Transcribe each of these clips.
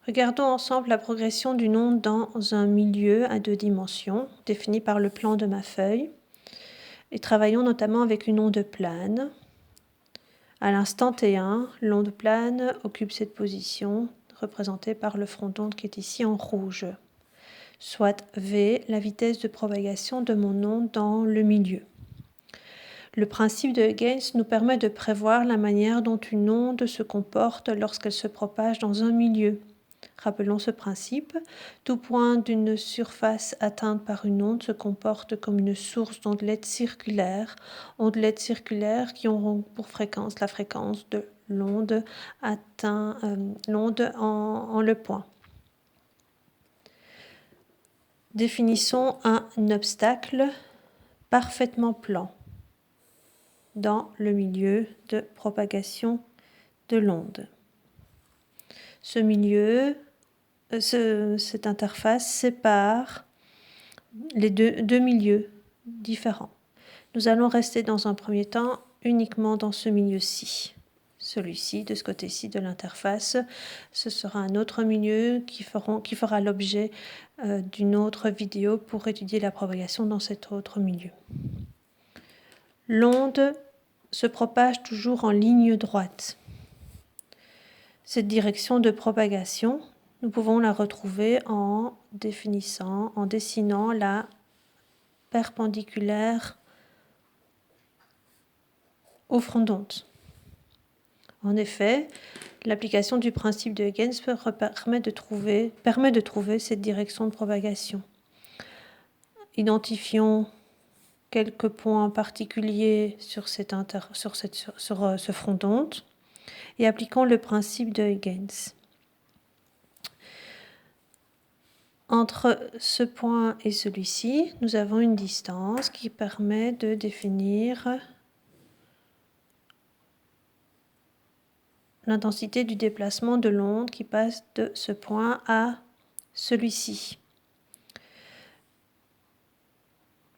Regardons ensemble la progression d'une onde dans un milieu à 2 dimensions, défini par le plan de ma feuille, et travaillons notamment avec une onde plane. À l'instant T1, l'onde plane occupe cette position, représentée par le front d'onde qui est ici en rouge, soit V, la vitesse de propagation de mon onde dans le milieu. Le principe de Huygens nous permet de prévoir la manière dont une onde se comporte lorsqu'elle se propage dans un milieu. Rappelons ce principe, tout point d'une surface atteinte par une onde se comporte comme une source d'ondelettes circulaires qui auront pour fréquence la fréquence de l'onde atteint l'onde en le point. Définissons un obstacle parfaitement plan dans le milieu de propagation de l'onde. Ce milieu, cette interface sépare les deux milieux différents. Nous allons rester dans un premier temps uniquement dans ce milieu-ci. Celui-ci, de ce côté-ci de l'interface, ce sera un autre milieu qui fera l'objet d'une autre vidéo pour étudier la propagation dans cet autre milieu. L'onde se propage toujours en ligne droite. Cette direction de propagation, nous pouvons la retrouver en dessinant la perpendiculaire au front d'onde. En effet, l'application du principe de Huygens permet de trouver cette direction de propagation. Identifions quelques points particuliers sur ce front d'onde et appliquons le principe de Huygens. Entre ce point et celui-ci, nous avons une distance qui permet de définir l'intensité du déplacement de l'onde qui passe de ce point à celui-ci.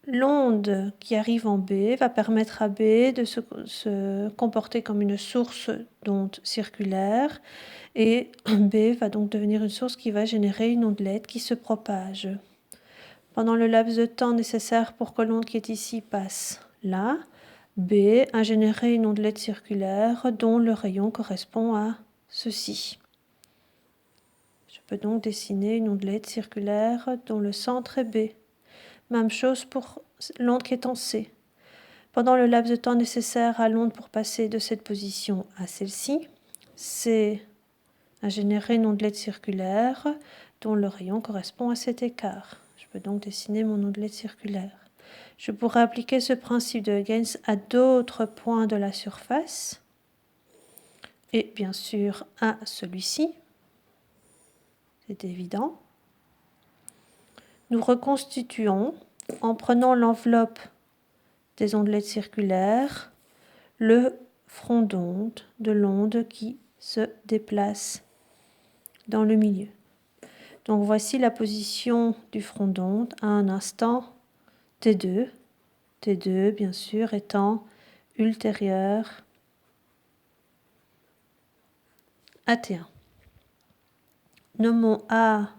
L'onde qui arrive en B va permettre à B de se comporter comme une source d'onde circulaire et B va donc devenir une source qui va générer une ondelette qui se propage. Pendant le laps de temps nécessaire pour que l'onde qui est ici passe là, B a généré une ondelette circulaire dont le rayon correspond à ceci. Je peux donc dessiner une ondelette circulaire dont le centre est B. Même chose pour l'onde qui est en C. Pendant le laps de temps nécessaire à l'onde pour passer de cette position à celle-ci, C a généré une ondelette circulaire dont le rayon correspond à cet écart. Je peux donc dessiner mon ondelette circulaire. Je pourrais appliquer ce principe de Huygens à d'autres points de la surface et bien sûr à celui-ci. C'est évident. Nous reconstituons, en prenant l'enveloppe des ondelettes circulaires, le front d'onde de l'onde qui se déplace dans le milieu. Donc voici la position du front d'onde à un instant T2, T2 bien sûr étant ultérieur à T1. Nommons A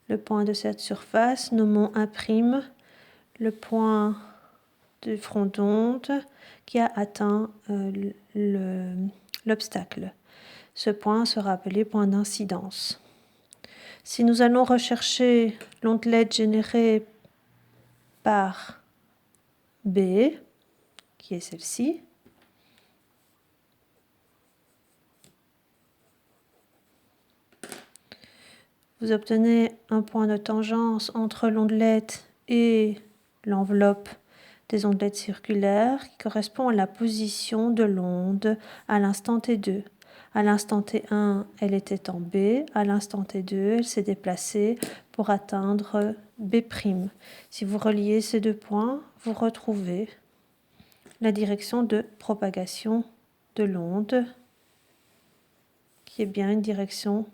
le point de cette surface, nommons A' le point du front d'onde qui a atteint l'obstacle. Ce point sera appelé point d'incidence. Si nous allons rechercher l'ondelette générée par B, qui est celle-ci, vous obtenez un point de tangence entre l'ondelette et l'enveloppe des ondelettes circulaires qui correspond à la position de l'onde à l'instant T2. À l'instant T1, elle était en B. À l'instant T2, elle s'est déplacée pour atteindre B'. Si vous reliez ces deux points, vous retrouvez la direction de propagation de l'onde, qui est bien une direction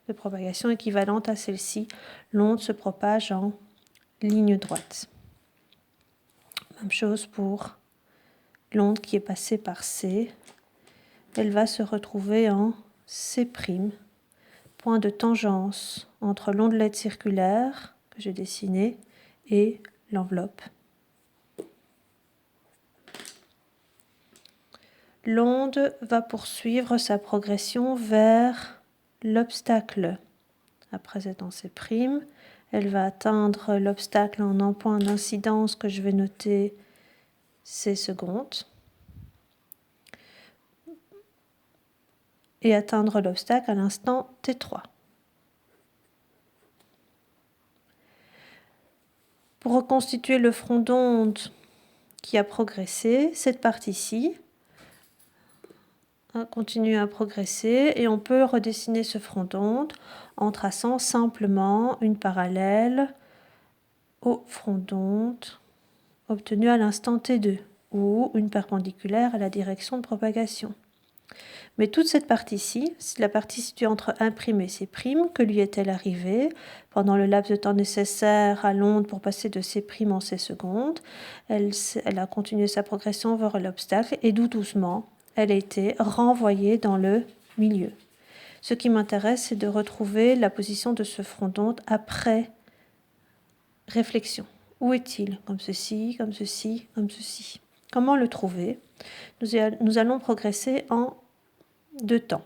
de propagation équivalente à celle-ci. L'onde se propage en ligne droite. Même chose pour l'onde qui est passée par C. Elle va se retrouver en C', point de tangence entre l'ondelette circulaire que j'ai dessinée et l'enveloppe. L'onde va poursuivre sa progression vers l'obstacle. Après être en C', elle va atteindre l'obstacle en un point d'incidence que je vais noter C secondes et atteindre l'obstacle à l'instant T3. Pour reconstituer le front d'onde qui a progressé, cette partie-ci continue à progresser et on peut redessiner ce front d'onde en traçant simplement une parallèle au front d'onde obtenu à l'instant T2 ou une perpendiculaire à la direction de propagation. Mais toute cette partie-ci, c'est la partie située entre 1' et C', que lui est-elle arrivée pendant le laps de temps nécessaire à l'onde pour passer de C' en C secondes. Elle a continué sa progression vers l'obstacle et doucement, elle a été renvoyée dans le milieu. Ce qui m'intéresse, c'est de retrouver la position de ce front d'onde après réflexion. Où est-il? Comme ceci, comme ceci, comme ceci. Comment le trouver? Nous allons progresser en 2 temps.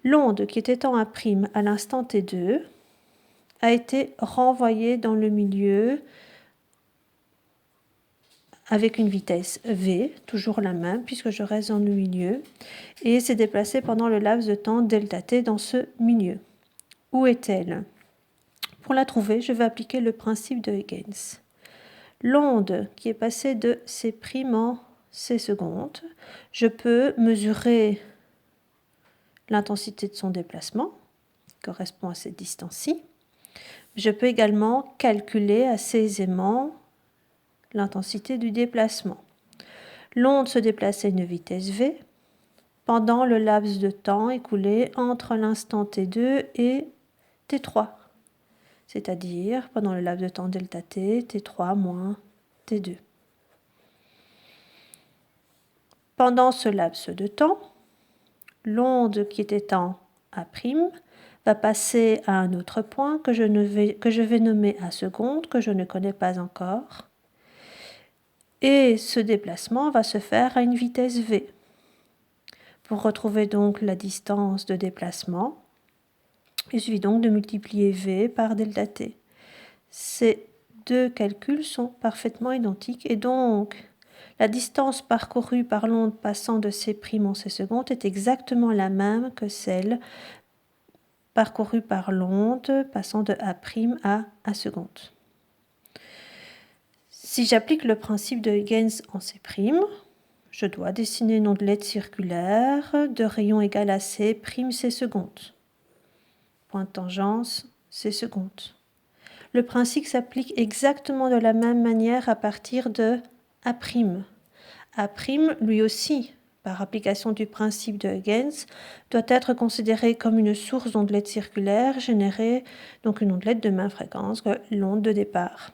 L'onde qui était en A' à l'instant T2 a été renvoyée dans le milieu avec une vitesse V, toujours la même puisque je reste dans le milieu, et s'est déplacée pendant le laps de temps ΔT dans ce milieu. Où est-elle? Pour la trouver, je vais appliquer le principe de Huygens. L'onde qui est passée de C' en C secondes, je peux mesurer l'intensité de son déplacement, qui correspond à cette distance-ci. Je peux également calculer assez aisément l'intensité du déplacement. L'onde se déplace à une vitesse V pendant le laps de temps écoulé entre l'instant T2 et T3, c'est-à-dire pendant le laps de temps ΔT, T3 moins T2. Pendant ce laps de temps, l'onde qui était en A' va passer à un autre point que je vais nommer A secondes, que je ne connais pas encore. Et ce déplacement va se faire à une vitesse V. Pour retrouver donc la distance de déplacement, il suffit donc de multiplier V par ΔT. Ces deux calculs sont parfaitement identiques et donc la distance parcourue par l'onde passant de C' en C secondes est exactement la même que celle parcourue par l'onde passant de A' à A secondes. Si j'applique le principe de Huygens en C', je dois dessiner une ondelette circulaire de rayon égal à C' C secondes. Point de tangence C secondes. Le principe s'applique exactement de la même manière à partir de A'. A', lui aussi, par application du principe de Huygens, doit être considéré comme une source d'ondelette circulaire générée, donc une ondelette de même fréquence que l'onde de départ.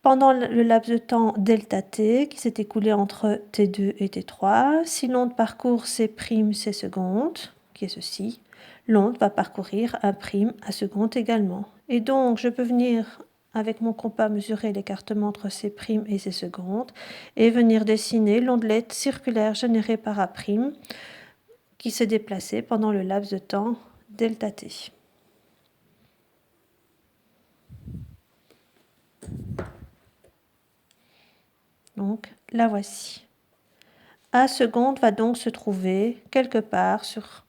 Pendant le laps de temps ΔT qui s'est écoulé entre T2 et T3, si l'onde parcourt C' C secondes, qui est ceci, l'onde va parcourir A' A secondes également. Et donc, je peux venir, avec mon compas, mesurer l'écartement entre C' et C secondes et venir dessiner l'ondelette circulaire générée par A' qui s'est déplacée pendant le laps de temps ΔT. Donc, la voici. A secondes va donc se trouver quelque part sur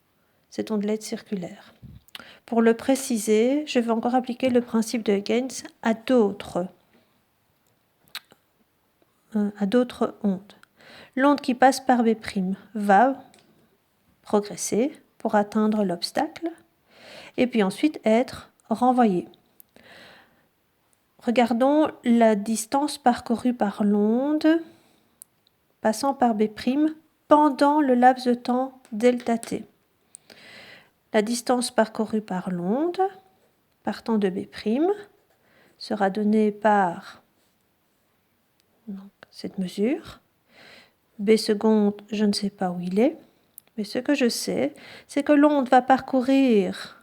cette ondelette circulaire. Pour le préciser, je vais encore appliquer le principe de Huygens à d'autres ondes. L'onde qui passe par B' va progresser pour atteindre l'obstacle et puis ensuite être renvoyée. Regardons la distance parcourue par l'onde passant par B' pendant le laps de temps ΔT. La distance parcourue par l'onde partant de B' sera donnée par donc, cette mesure. B secondes, je ne sais pas où il est. Mais ce que je sais, c'est que l'onde va parcourir,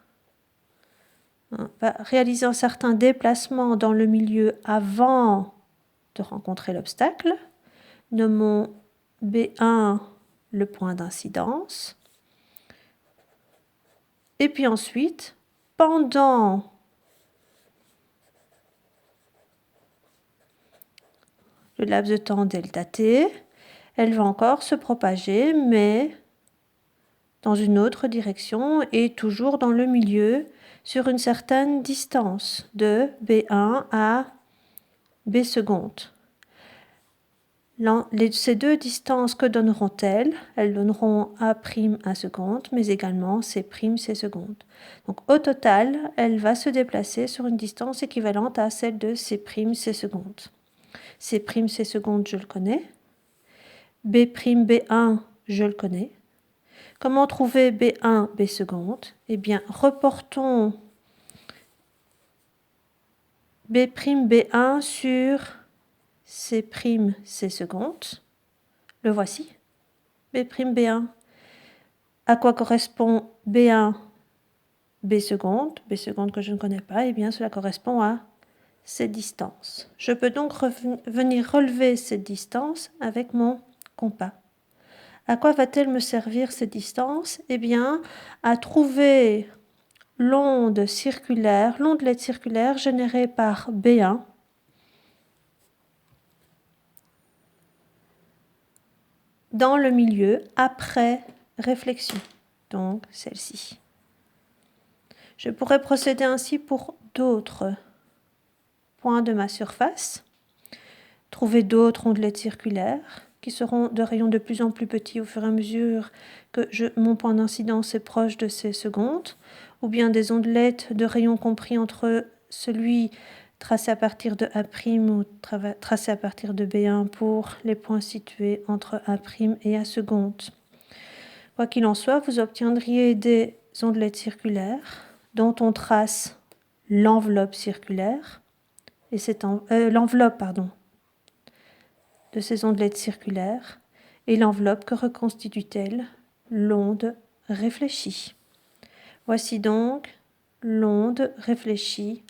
va réaliser un certain déplacement dans le milieu avant de rencontrer l'obstacle. Nommons B1 le point d'incidence. Et puis ensuite, pendant le laps de temps delta t, elle va encore se propager, mais dans une autre direction et toujours dans le milieu, sur une certaine distance de B1 à B seconde. Ces deux distances, que donneront-elles? Elles donneront A' A seconde, mais également C' C seconde. Donc au total, elle va se déplacer sur une distance équivalente à celle de C' C seconde. C' C seconde, je le connais. B' B1, je le connais. Comment trouver B1 B seconde? Eh bien, reportons B' B1 sur C' C seconde. Le voici. B' B1. À quoi correspond B1 B seconde? B seconde que je ne connais pas. Eh bien, cela correspond à cette distance. Je peux donc venir relever cette distance avec mon compas. À quoi va-t-elle me servir cette distance? Eh bien, à trouver l'ondelette circulaire générée par B1 dans le milieu après réflexion, donc celle-ci. Je pourrais procéder ainsi pour d'autres points de ma surface, trouver d'autres ondelettes circulaires qui seront de rayons de plus en plus petits au fur et à mesure que mon point d'incidence est proche de ces secondes, ou bien des ondelettes de rayons compris entre celui tracé à partir de A' ou tracé à partir de B1 pour les points situés entre A' et A seconde. Quoi qu'il en soit, vous obtiendriez des ondelettes circulaires dont on trace l'enveloppe circulaire, et c'est l'enveloppe de ces ondelettes circulaires, et l'enveloppe que reconstitue-t-elle? L'onde réfléchie. Voici donc l'onde réfléchie